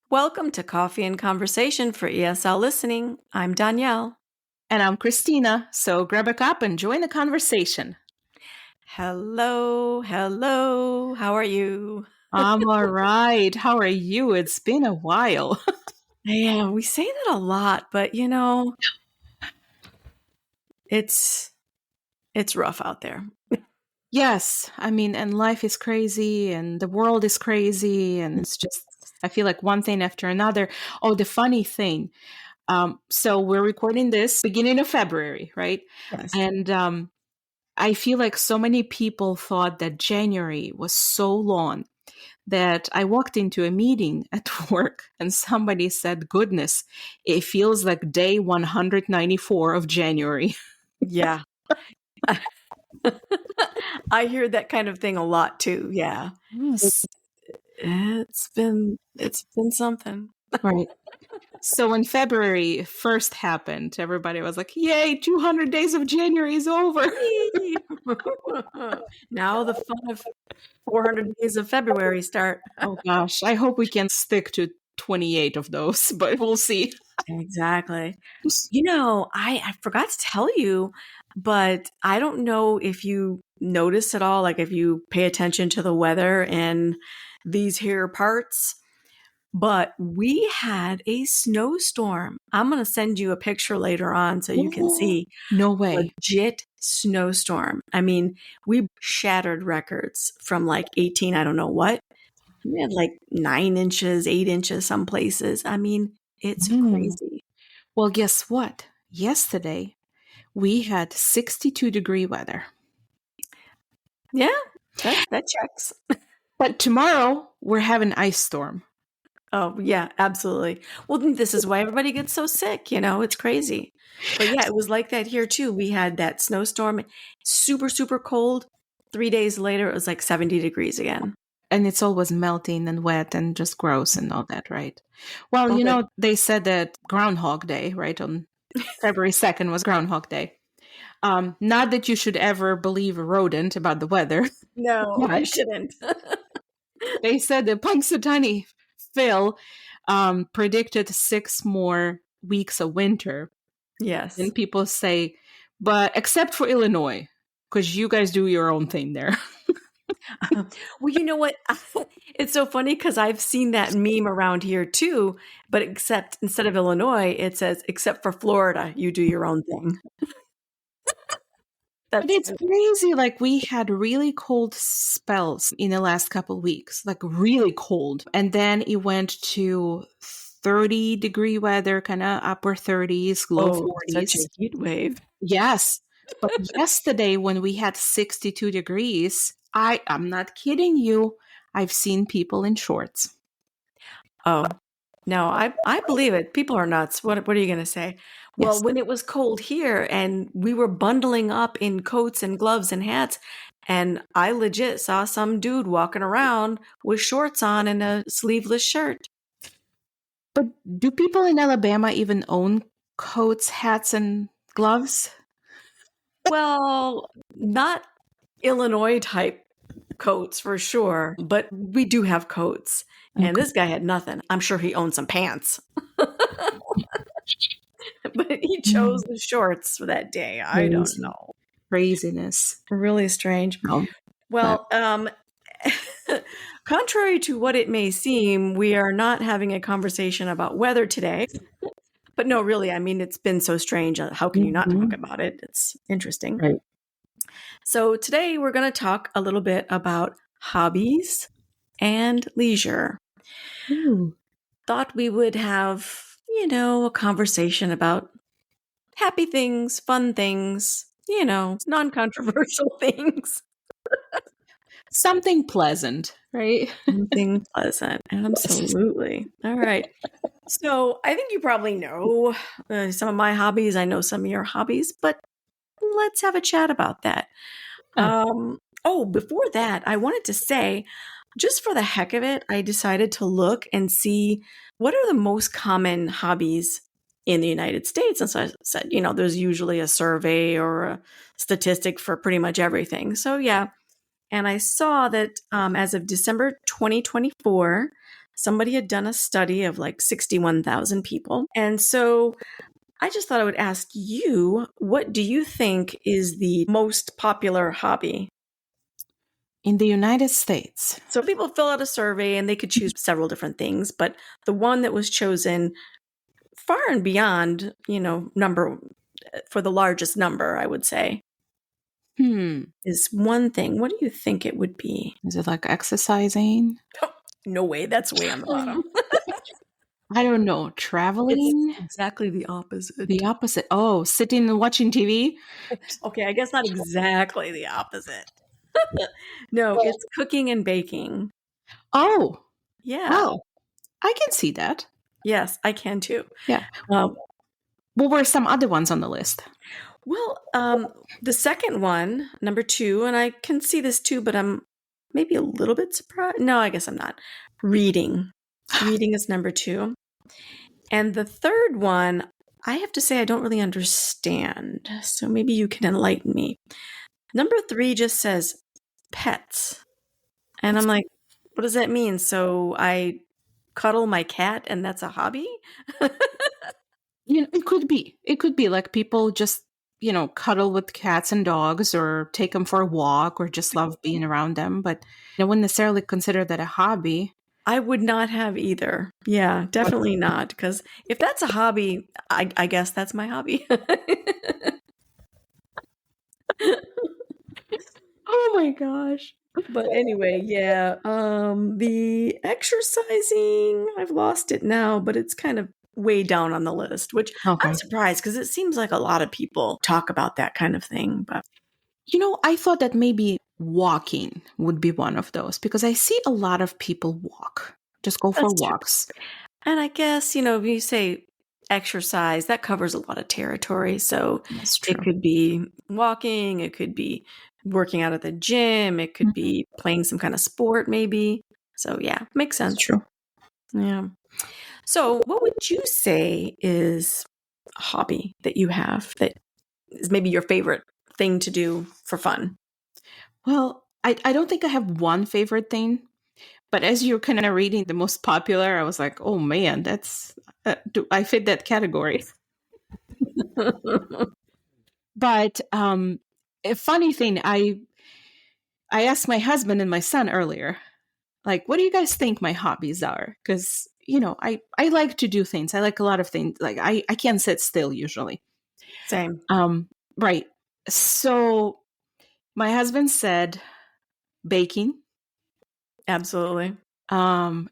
Welcome to Coffee and Conversation for ESL Listening. I'm Donielle. And I'm Khrystyna, so grab a cup and join the conversation. Hello. How are you? I'm all right. How are you? It's been a while. Yeah, we say that a lot, but it's rough out there. Yes, and life is crazy and the world is crazy, and it's just, I feel like one thing after another. Oh, the funny thing. So we're recording this beginning of February, right? Yes. And I feel like so many people thought that January was so long that I walked into a meeting at work and somebody said, "Goodness, it feels like day 194 of January." Yeah. I hear that kind of thing a lot too. Yeah. Yes. It's been something. Right. So when February first happened, everybody was like, "Yay, 200 days of January is over." Now the fun of 400 days of February start. Oh gosh, I hope we can stick to 28 of those, but we'll see. Exactly. I forgot to tell you, but I don't know if you notice at all, like if you pay attention to the weather in these here parts, but we had a snowstorm. I'm going to send you a picture later on so you can see. No way. Legit snowstorm. I mean, we shattered records from like 18, I don't know what. We had like 9 inches, 8 inches some places. I mean, it's crazy. Well, guess what? Yesterday, we had 62-degree weather. Yeah, that checks. But tomorrow, we're having ice storm. Oh, yeah, absolutely. Well, this is why everybody gets so sick, it's crazy. But yeah, it was like that here too. We had that snowstorm, super, super cold. 3 days later, it was like 70 degrees again. And it's always melting and wet and just gross and all that, right? Well, Okay. they said that Groundhog Day, right? On February 2nd was Groundhog Day. Not that you should ever believe a rodent about the weather. No, you But shouldn't. they said that Punxsutawney Phil predicted 6 more weeks of winter. Yes. And people say, but except for Illinois, because you guys do your own thing there. Well, you know what? It's so funny because I've seen that meme around here too, but except instead of Illinois, it says, except for Florida, you do your own thing. But it's crazy. Like, we had really cold spells in the last couple weeks, like really cold. And then it went to 30-degree weather, kind of upper 30s, low 40s. Such a heat wave. Yes. But yesterday, when we had 62 degrees, I'm not kidding you, I've seen people in shorts. Oh, no, I believe it. People are nuts. What are you going to say? Well, Yes. when it was cold here and we were bundling up in coats and gloves and hats, and I legit saw some dude walking around with shorts on and a sleeveless shirt. But do people in Alabama even own coats, hats, and gloves? Well, not Illinois type coats for sure, but we do have coats. And this guy had nothing. I'm sure he owned some pants. But he chose the shorts for that day. I don't know. Craziness. Really strange. No. Well, contrary to what it may seem, we are not having a conversation about weather today. But no, really, I mean, it's been so strange. How can you not talk about it? It's interesting. Right. So today we're going to talk a little bit about hobbies and leisure. Ooh. Thought we would have, a conversation about happy things, fun things, non-controversial things. Something pleasant, right? Something pleasant. Absolutely. All right. So I think you probably know some of my hobbies. I know some of your hobbies, but let's have a chat about that. Before that, I wanted to say, just for the heck of it, I decided to look and see what are the most common hobbies in the United States. And so I said, there's usually a survey or a statistic for pretty much everything. So yeah. And I saw that as of December 2024, somebody had done a study of like 61,000 people. And so I just thought I would ask you, what do you think is the most popular hobby? In the United States. So people fill out a survey and they could choose several different things, but the one that was chosen far and beyond, number for the largest number, I would say, is one thing. What do you think it would be? Is it like exercising? No way, that's way on the bottom. I don't know. It's Traveling? exactly the opposite. The opposite. Oh, sitting and watching TV? Okay, I guess not exactly the opposite. No, it's cooking and baking. Oh, Yeah. oh, I can see that. Yes, I can too. Yeah. Um, What were some other ones on the list? well, the second one, number 2, and I can see this too, but I'm maybe a little bit surprised. No, I guess I'm not. Reading. Reading is number 2. And the third one, I have to say I don't really understand. So maybe you can enlighten me. Number 3 just says pets. And I'm like, what does that mean? So I cuddle my cat and that's a hobby? It could be. It could be like people just, cuddle with cats and dogs or take them for a walk or just love being around them. But I wouldn't necessarily consider that a hobby. I would not have either. Yeah, definitely not. Because if that's a hobby, I guess that's my hobby. Oh my gosh. But anyway, yeah. The exercising, I've lost it now, but it's kind of way down on the list, which Okay. I'm surprised because it seems like a lot of people talk about that kind of thing. But I thought that maybe walking would be one of those because I see a lot of people walk, just go for that's true. walks. And I guess, if you say exercise, that covers a lot of territory. So That's it true. could be walking, it could be working out at the gym, it could be playing some kind of sport, maybe. So yeah, makes sense. That's true. Yeah. So what would you say is a hobby that you have that is maybe your favorite thing to do for fun? Well, I don't think I have one favorite thing, but as you're kind of reading the most popular, I was like, oh man, do I fit that category? But a funny thing, I asked my husband and my son earlier, like, what do you guys think my hobbies are? Because I like to do things. I like a lot of things. Like I can't sit still usually. Same. Right. So my husband said baking, Absolutely.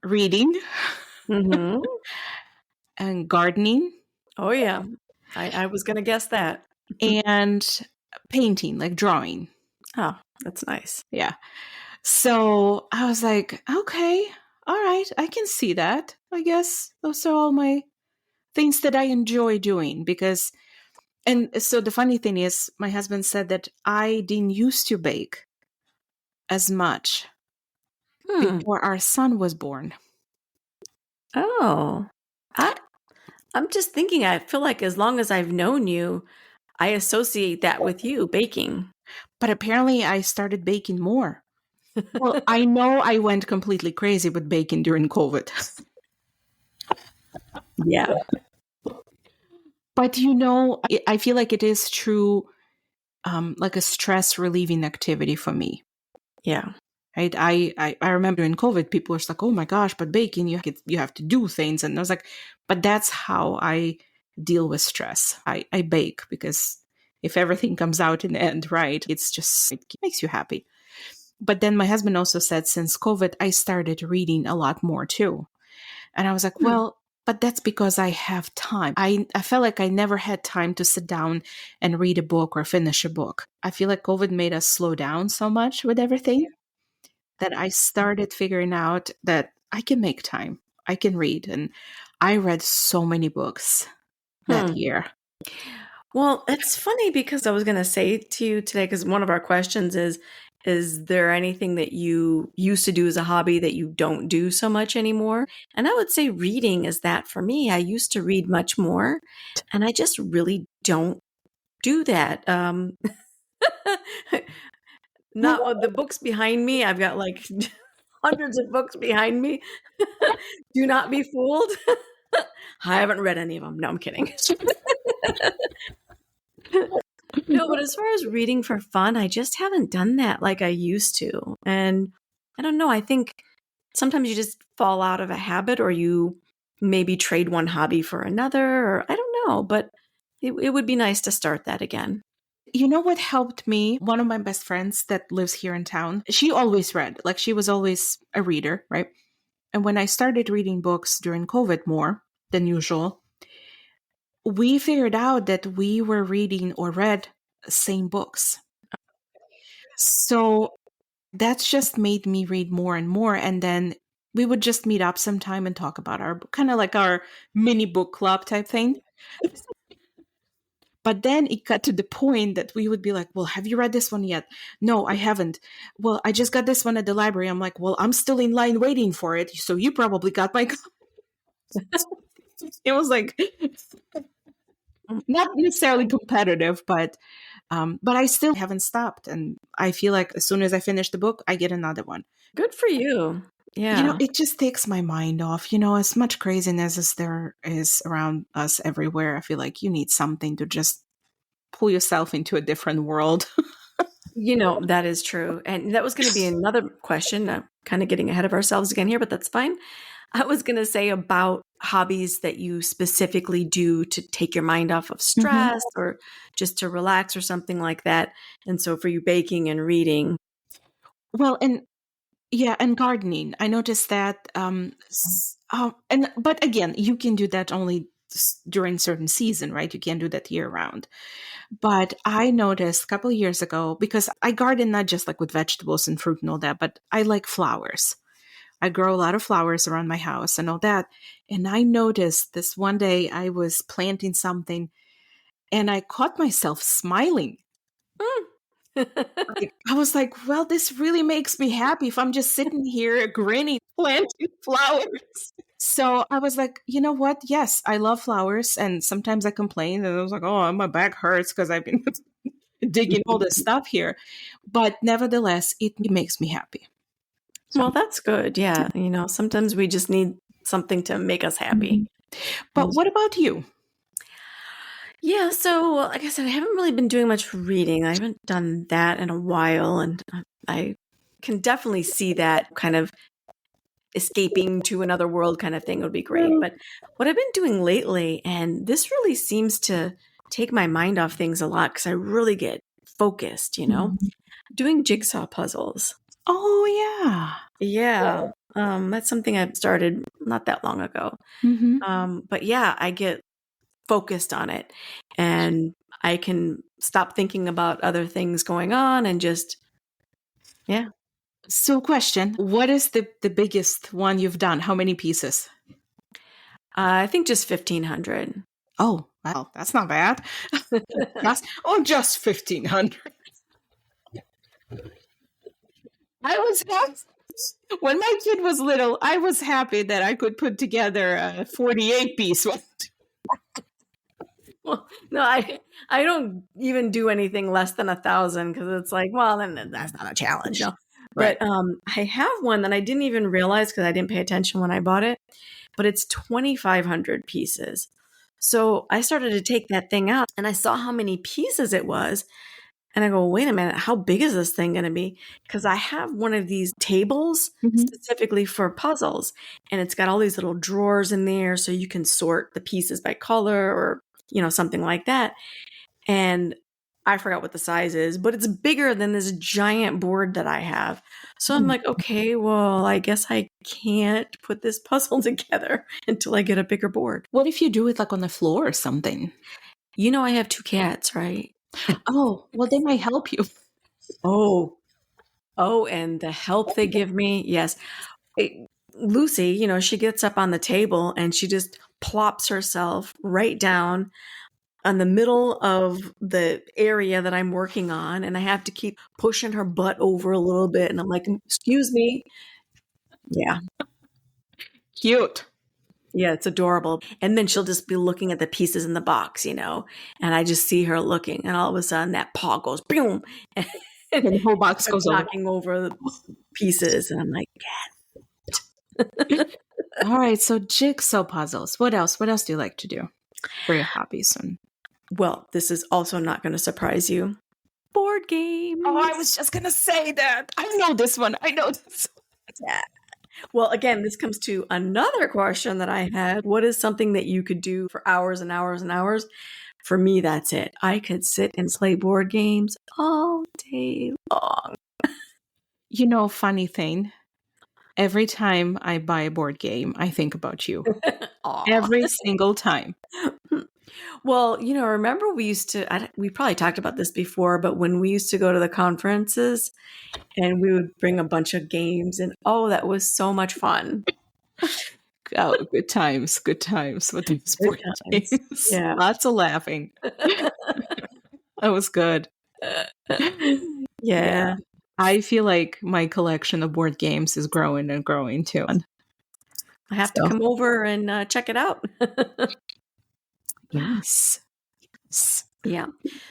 reading, Hmm. and gardening, Oh, yeah. I was going to guess that. and painting, like drawing. Oh, that's nice. Yeah. So I was like, okay, all right, I can see that. I guess those are all my things that I enjoy doing and so the funny thing is, my husband said that I didn't used to bake as much Hmm. before our son was born. Oh, I'm just thinking, I feel like as long as I've known you, I associate that with you baking. But apparently I started baking more. Well, I know I went completely crazy with baking during COVID. Yeah. But I feel like it is true, like a stress relieving activity for me. Yeah. Right? I remember in COVID, people were just like, "Oh my gosh, but baking, you have to do things," and I was like, "But that's how I deal with stress. I bake because if everything comes out in the end right, it makes you happy." But then my husband also said, since COVID, I started reading a lot more too, and I was like, Hmm. "Well." But that's because I have time. I felt like I never had time to sit down and read a book or finish a book. I feel like COVID made us slow down so much with everything that I started figuring out that I can make time. I can read. And I read so many books that Hmm. year. Well, it's funny because I was going to say to you today, because one of our questions is there anything that you used to do as a hobby that you don't do so much anymore? And I would say reading is that for me. I used to read much more, and I just really don't do that. Not Well, the books behind me. I've got like hundreds of books behind me. Do not be fooled. I haven't read any of them. No, I'm kidding. No, but as far as reading for fun, I just haven't done that like I used to. And I don't know. I think sometimes you just fall out of a habit or you maybe trade one hobby for another, or I don't know, but it would be nice to start that again. You know what helped me? One of my best friends that lives here in town, she always read, like she was always a reader, right? And when I started reading books during COVID more than usual, we figured out that we were reading or read the same books. So that's just made me read more and more. And then we would just meet up sometime and talk about our kind of like our mini book club type thing. But then it got to the point that we would be like, well, have you read this one yet? No, I haven't. Well, I just got this one at the library. I'm like, well, I'm still in line waiting for it. So you probably got my. It was like not necessarily competitive, but I still haven't stopped. And I feel like as soon as I finish the book, I get another one. Good for you. You know, Yeah. it just takes my mind off. You know, as much craziness as there is around us everywhere, I feel like you need something to just pull yourself into a different world. That is true. And that was going to be another question. Kind of getting ahead of ourselves again here, but that's fine. I was going to say about hobbies that you specifically do to take your mind off of Mhm. stress or just to relax or something like that. And so for you, baking and reading. Well, and yeah, and gardening. I noticed that. And but again, you can do that only during certain season, right? You can't do that year round. But I noticed a couple of years ago because I garden not just like with vegetables and fruit and all that, but I like flowers. I grow a lot of flowers around my house and all that. And I noticed this one day I was planting something and I caught myself smiling. Like, I was like, well, this really makes me happy if I'm just sitting here grinning, planting flowers. So I was like, you know what? Yes, I love flowers. And sometimes I complain and I was like, oh, my back hurts because I've been digging all this stuff here. But nevertheless, it makes me happy. So, Well, that's good. Yeah. Sometimes we just need something to make us happy. but what about you? Yeah, so like I said, I haven't really been doing much reading. I haven't done that in a while, and I can definitely see that kind of escaping to another world kind of thing would be great. But what I've been doing lately, and this really seems to take my mind off things a lot because I really get focused, doing jigsaw puzzles. Oh, yeah. Yeah, that's something I've started not that long ago. Hmm. But yeah, I get focused on it and I can stop thinking about other things going on and just, yeah. So, question, what is the biggest one you've done? How many pieces? I think just 1,500. Oh, well, that's not bad. Just 1,500. I was happy. When my kid was little, I was happy that I could put together a 48 piece one. Well, no, I don't even do anything less than 1,000 because it's like, well, then that's not a challenge. No. Right. But I have one that I didn't even realize because I didn't pay attention when I bought it, but it's 2,500 pieces. So I started to take that thing out and I saw how many pieces it was. And I go, wait a minute, how big is this thing going to be? Because I have one of these tables Mhm. specifically for puzzles, and it's got all these little drawers in there so you can sort the pieces by color or, something like that. And I forgot what the size is, but it's bigger than this giant board that I have. So I'm like, okay, well, I guess I can't put this puzzle together until I get a bigger board. What if you do it like on the floor or something? I have 2 cats, right? Oh, well, they might help you. Oh, and the help they give me, yes. Lucy, she gets up on the table and she just plops herself right down on the middle of the area that I'm working on. And I have to keep pushing her butt over a little bit. And I'm like, excuse me. Yeah. Cute. Yeah, it's adorable. And then she'll just be looking at the pieces in the box, and I just see her looking. And all of a sudden that paw goes, boom. And the whole box Starts goes over. knocking over pieces. And I'm like, All right, so jigsaw puzzles. What else? What else do you like to do for your hobbies? And Well, this is also not going to surprise you. Board oh, I games. was just gonna say that. I know this one. I know this. Yeah. Well, again, this comes to another question that I had. What is something that you could do for hours and hours and hours? For me, that's it. I could sit and play board games all day long. You know, funny thing. Every time I buy a board game, I think about you. Aw. Every single time. Well, remember we used to, we probably talked about this before, but when we used to go to the conferences and we would bring a bunch of games and oh, that was so much fun. Oh, good times with these Good board times. games. Yeah. Lots of laughing. That was good. Yeah. Yeah. I feel like my collection of board games is growing and growing too. I have to So, come over and check it out. yes. Yeah.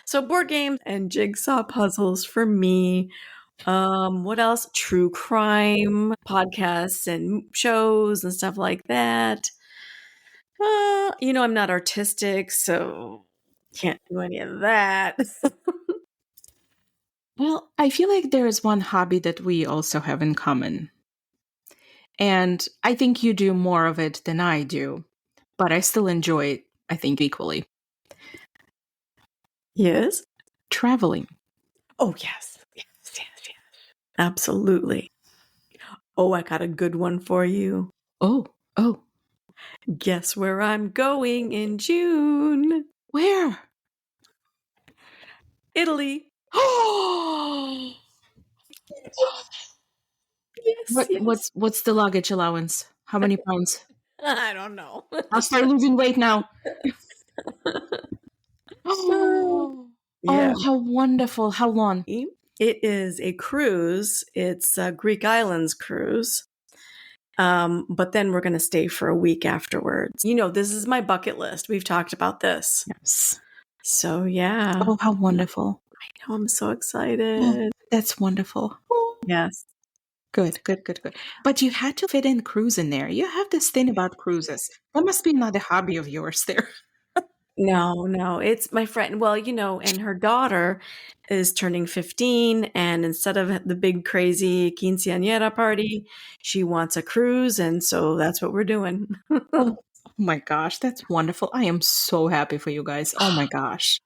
So board games and jigsaw puzzles for me. What else? True crime podcasts and shows and stuff like that. I'm not artistic, so can't do any of that. Well, I feel like there is one hobby that we also have in common. And I think you do more of it than I do, but I still enjoy it, I think, equally. Yes. Traveling. Oh, yes. Yes, yes, yes. Absolutely. Oh, I got a good one for you. Oh. Guess where I'm going in June? Where? Italy. Oh. Yes, yes. What's the luggage allowance? How many pounds? I don't know. I'll start losing weight now. Oh, Yeah. how wonderful. How long? It is a cruise. It's a Greek Islands cruise. But then we're going to stay for a week afterwards. This is my bucket list. We've talked about this. Yes. So, yeah. Oh, how wonderful. I know. I'm so Oh, excited. that's wonderful. Oh. Yes. Good. But you had to fit in cruise in there. You have this thing about cruises. That must be another hobby of yours there. No, it's my friend. Well, and her daughter is turning 15, and instead of the big crazy quinceañera party, she wants a cruise, and so that's what we're doing. Oh my gosh, that's wonderful. I am so happy for you guys. Oh my gosh.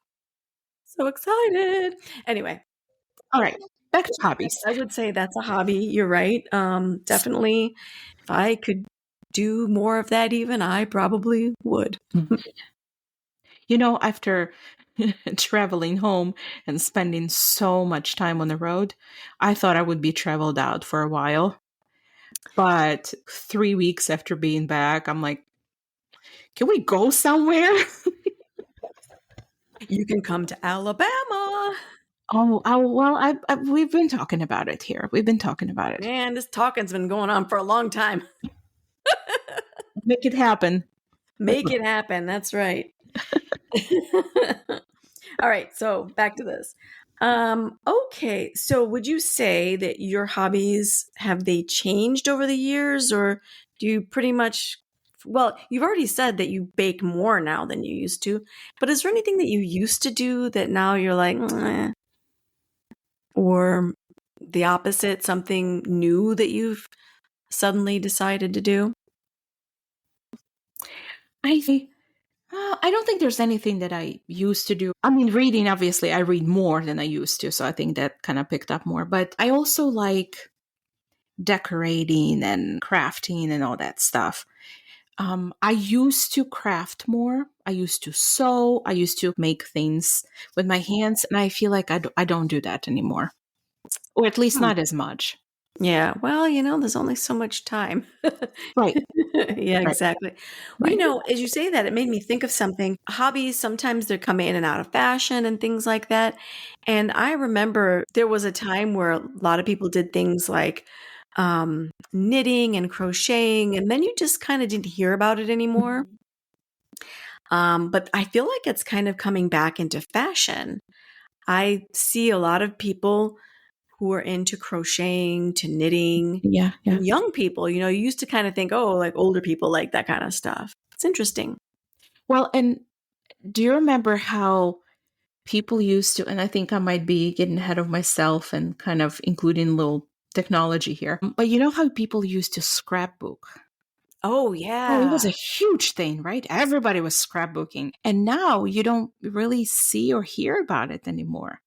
So excited. Anyway, All right, back to hobbies. I would say that's a hobby. You're right. Definitely, if I could do more of that, even I probably would. After traveling home and spending so much time on the road, I thought I would be traveled out for a while. But 3 weeks after being back, I'm like, can we go somewhere? You can come to Alabama. Well, we've been talking about it here. We've been talking about it. Man, this talking's been going on for a long time. Make it happen. Make it happen. That's right. All right. So back to this. Okay. So would you say that your hobbies, have they changed over the years, or do you pretty much, well, you've already said that you bake more now than you used to, but is there anything that you used to do that now you're like, or the opposite, something new that you've suddenly decided to do? I don't think there's anything that I used to do. I mean, reading, obviously, I read more than I used to. So I think that kind of picked up more. But I also like decorating and crafting and all that stuff. I used to craft more. I used to sew. I used to make things with my hands. And I feel like I don't do that anymore. Or at least not as much. Yeah. Well, there's only so much time. Right. Yeah, Right. exactly. Well, Right. as you say that, it made me think of something. Hobbies, sometimes they come in and out of fashion and things like that. And I remember there was a time where a lot of people did things like knitting and crocheting, and then you just kind of didn't hear about it anymore. But I feel like it's kind of coming back into fashion. I see a lot of people who are into crocheting to knitting Yeah, yeah. and young people. You used to kind of think, oh, like older people like that kind of stuff. It's interesting. Well, and do you remember how people used to, and I think I might be getting ahead of myself and kind of including little technology here, but you know how people used to scrapbook? Oh, Oh, it was a yeah. huge thing, right? Everybody was scrapbooking. And now you don't really see or hear about it anymore.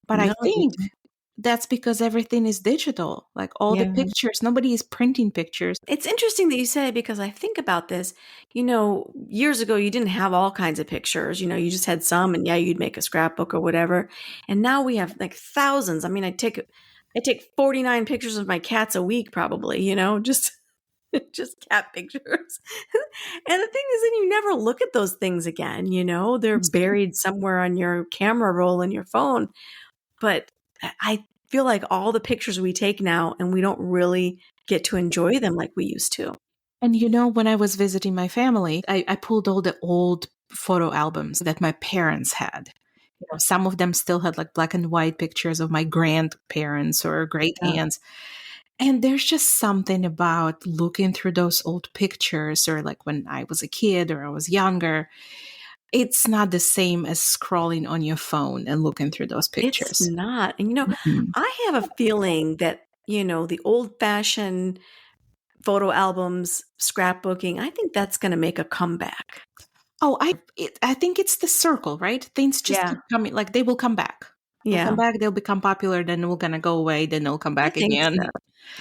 But I No, you think don't. that's because everything is digital. Like all the Yeah. pictures, nobody is printing pictures. It's interesting that you say because I think about this. Years ago, you didn't have all kinds of pictures. You just had some, and yeah, you'd make a scrapbook or whatever. And now we have like thousands. I mean, I take 49 pictures of my cats a week, probably. Just just cat pictures. And the thing is, then you never look at those things again. They're buried somewhere on your camera roll in your phone. But I feel like all the pictures we take now, and we don't really get to enjoy them like we used to. And when I was visiting my family, I pulled all the old photo albums that my parents had. Some of them still had like black and white pictures of my grandparents or great Yeah. aunts. And there's just something about looking through those old pictures, or like when I was a kid or I was younger. It's not the same as scrolling on your phone and looking through those It's pictures. not. And Mm-mm. I have a feeling that, the old fashioned photo albums, scrapbooking, I think that's going to make a comeback. Oh, I think it's the circle, right? Things just Yeah. keep coming. Like they will come back. They'll come Yeah. back. They'll become popular. Then they're gonna go away. Then they'll come I back think so. again.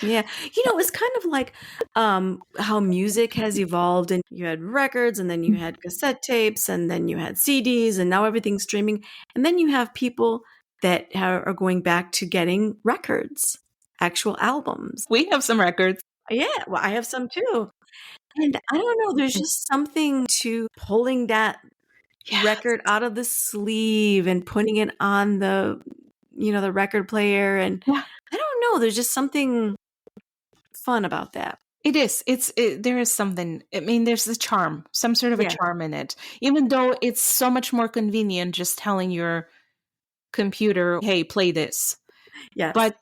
Yeah. It's kind of like how music has evolved, and you had records, and then you had cassette tapes, and then you had CDs, and now everything's streaming. And then you have people that are going back to getting records, actual albums. We have some records. Yeah. Well, I have some too. And I don't know, there's just something to pulling that Yeah, record out of the sleeve and putting it on the record player. And yeah. I don't know, there's just something fun about that. It is. There is something. I mean, there's a charm, some sort of a Yeah. charm in it. Even though it's so much more convenient just telling your computer, "Hey, play this." Yes. But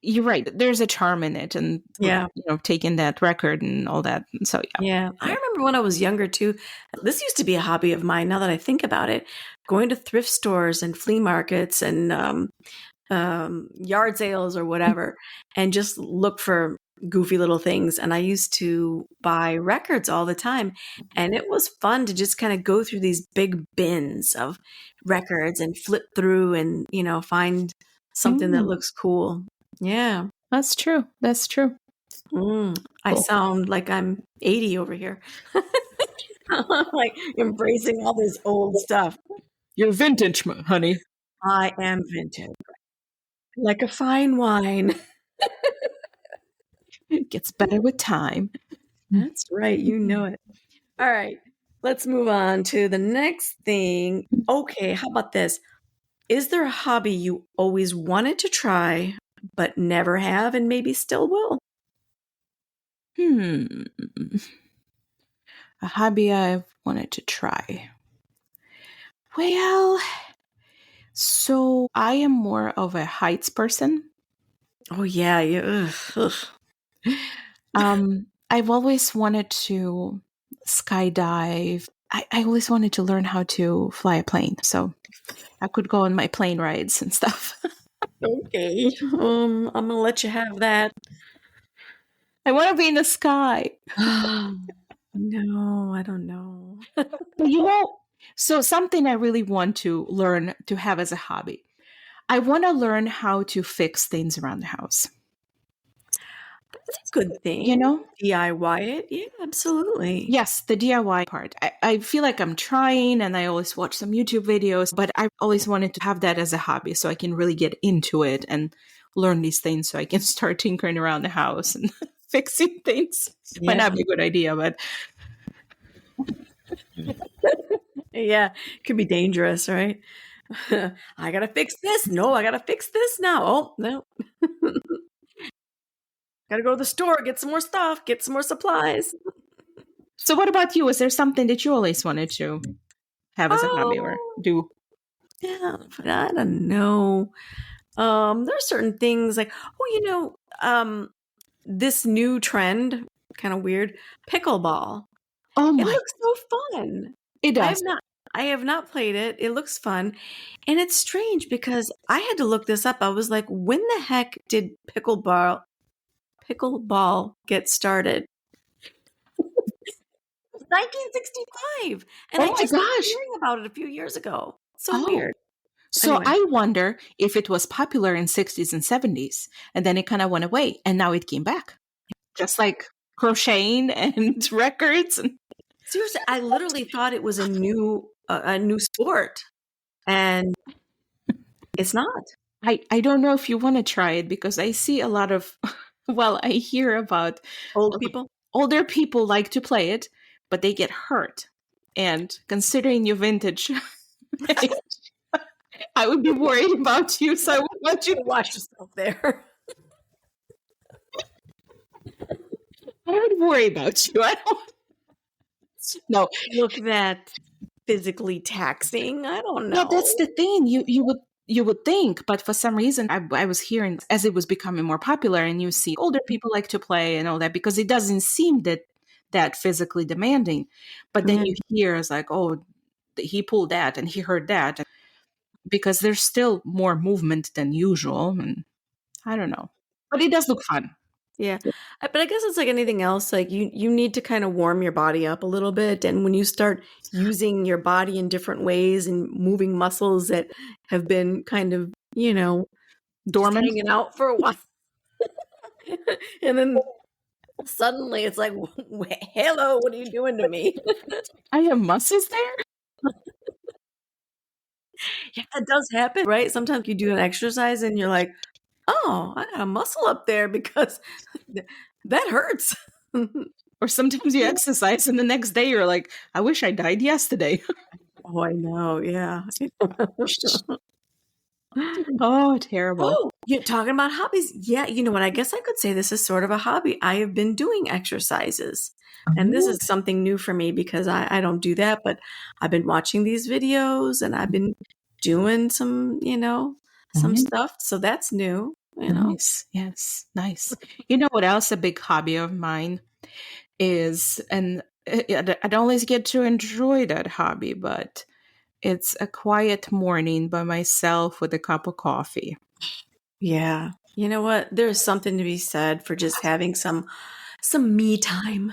you're right. There's a charm in it, and Yeah. taking that record and all that. So yeah, Yeah. I yeah. remember when I was younger too, this used to be a hobby of mine now that I think about it, going to thrift stores and flea markets and yard sales or whatever, and just look for goofy little things. And I used to buy records all the time. And it was fun to just kind of go through these big bins of records and flip through and, find something that Mm, looks cool. Yeah. that's true. That's true. I Cool. sound like I'm 80 over here. I'm like embracing all this old stuff. You're vintage, honey. I am vintage, like a fine wine. It gets better with time. That's right. You know it. All right. Let's move on to the next thing. Okay. How about this? Is there a hobby you always wanted to try, but never have and maybe still will? Hmm. A hobby I've wanted to try. Well, so I am more of a heights person. Oh, yeah. Yeah. Ugh, ugh. I've always wanted to skydive. I always wanted to learn how to fly a plane, so I could go on my plane rides and stuff. Okay. I'm going to let you have that. I want to be in the sky. No, I don't know. But so something I really want to learn to have as a hobby. I want to learn how to fix things around the house. That's a good thing. You know? DIY it. Yeah, absolutely. Yes, the DIY part. I feel like I'm trying and I always watch some YouTube videos, but I always wanted to have that as a hobby so I can really get into it and learn these things so I can start tinkering around the house and fixing things. Might Yeah. not be a good idea, but Yeah. Could be dangerous, right? I got to fix this. No, I got to fix this now. Oh, no. Got to go to the store, get some more stuff, get some more supplies. so what about you? Is there something that you always wanted to have as a hobby or Oh, do? yeah. But I don't know. There are certain things like, this new trend, kind of weird, pickleball. Oh It my, looks so fun. it I does. have not I have not played it. It looks fun. And it's strange because I had to look this up. I was like, when the heck did pickleball get started? 1965. And Oh I my just started gosh. hearing about it a few years ago. So Oh, weird. so Anyway, I wonder if it was popular in 60s and 70s and then it kind of went away and now it came back. Just like crocheting and records. And seriously, I literally thought it was a new sport, and it's not. I don't know if you want to try it because I see a lot of, well, I hear about Old people. older people like to play it, but they get hurt. And considering your vintage, I would be worried about you. So I would want you, Watch yourself there. I would worry about you. I don't, no, Look that physically taxing. I don't well, that's know. the thing. You would think, but for some reason, I was hearing as it was becoming more popular, and you see older people like to play and all that because it doesn't seem that physically demanding. But then you Mm, hear it's like, oh, he pulled that and he heard that because there's still more movement than usual, and I don't know, but it does look fun. yeah. But I guess it's like anything else. Like you need to kind of warm your body up a little bit. And when you start using your body in different ways and moving muscles that have been kind of, just Dormant. hanging out for a while. And then suddenly it's like, hello, what are you doing to me? I have muscles there. Yeah, it does happen, right? Sometimes you do an exercise and you're like, oh, I got a muscle up there because that hurts. Or sometimes you exercise and the next day you're like, I wish I died yesterday. Oh, I know. Yeah. Oh, terrible. Oh, you're talking about hobbies. Yeah, you know what? I guess I could say this is sort of a hobby. I have been doing exercises. And this Oh, is something new for me because I don't do that, but I've been watching these videos and I've been doing some mm, stuff. So that's new. nice. Yes, nice. You know what else a big hobby of mine is, and I don't always get to enjoy that hobby, but it's a quiet morning by myself with a cup of coffee. Yeah. You know what? There's something to be said for just having some me time.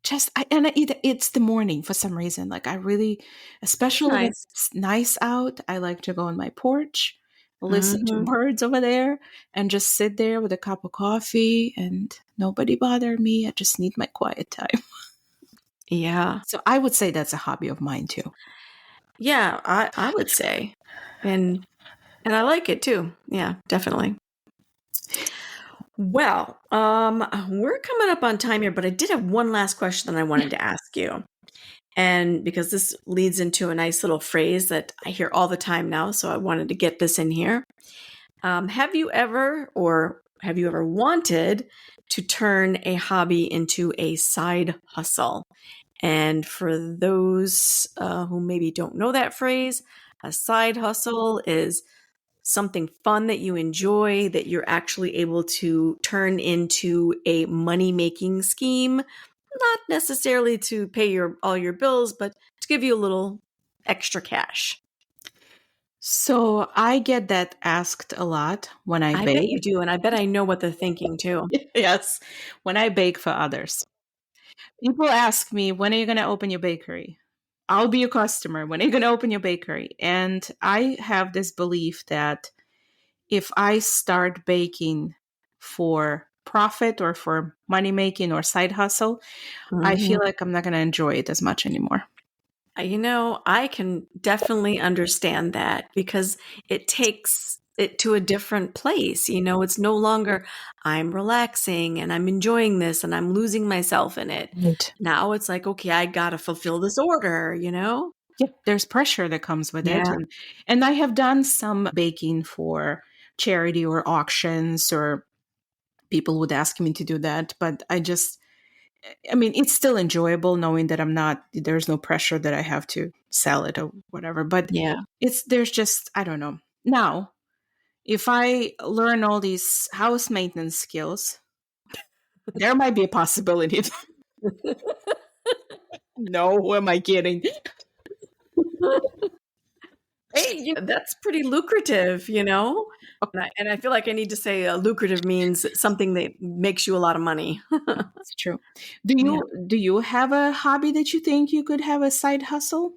Just it's the morning for some reason. Like I really, It's especially when nice. it's nice out, I like to go on my porch, listen to Mhm. birds over there, and just sit there with a cup of coffee and nobody bother me. I just need my quiet time. Yeah. So I would say that's a hobby of mine too. Yeah, I would say. And I like it too. Yeah, definitely. Well, we're coming up on time here, but I did have one last question that I wanted to ask you. And because this leads into a nice little phrase that I hear all the time now, so I wanted to get this in here. Have you ever wanted to turn a hobby into a side hustle? And for those who maybe don't know that phrase, a side hustle is something fun that you enjoy that you're actually able to turn into a money making scheme, not necessarily to pay all your bills, but to give you a little extra cash. So I get that asked a lot when I I bet bake. you do, and I bet I know what they're thinking too. Yes, when I bake for others. People ask me, when are you going to open your bakery? I'll be your customer. When are you going to open your bakery? And I have this belief that if I start baking for profit or for money making or side hustle, I feel Mhm. like I'm not going to enjoy it as much anymore. I can definitely understand that because it takes it to a different place. It's no longer I'm relaxing and I'm enjoying this and I'm losing myself in it. Right. Now it's like, okay, I got to fulfill this order. Yeah, there's pressure that comes with it. Yeah. And I have done some baking for charity or auctions or people would ask me to do that, but I mean, it's still enjoyable knowing that there's no pressure that I have to sell it or whatever. But Yeah. there's just, I don't know. Now, if I learn all these house maintenance skills, there might be a possibility. No, who am I kidding? Hey, that's pretty lucrative, you know? And I feel like I need to say lucrative means something that makes you a lot of money. That's true. Do Yeah. you have a hobby that you think you could have a side hustle?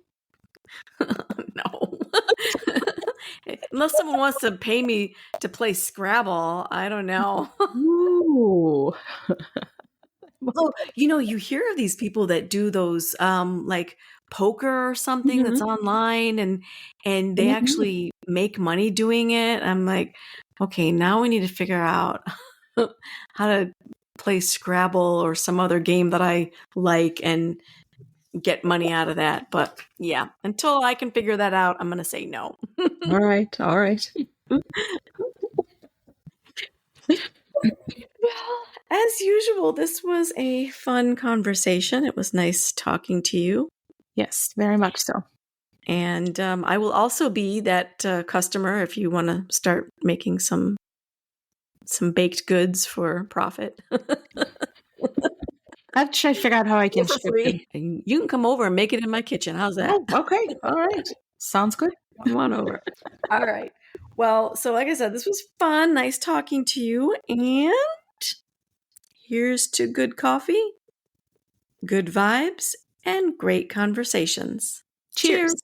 No. Unless someone wants to pay me to play Scrabble, I don't know. Ooh. Well, you hear of these people that do those like poker or something that's Mhm. online and they Mhm. actually make money doing it. I'm like, okay, now we need to figure out how to play Scrabble or some other game that I like and get money out of that. But yeah, until I can figure that out, I'm going to say no. All right. All right. Well, as usual, this was a fun conversation. It was nice talking to you. Yes, very much so. And I will also be that customer if you want to start making some baked goods for profit I've tried to figure out how I can for ship them. free. And you can come over and make it in my kitchen. How's that? Oh, okay. All right. Sounds good. Come on over. All right. Well, so like I said, this was fun. Nice talking to you. And here's to good coffee, good vibes, and great conversations. Cheers. Cheers.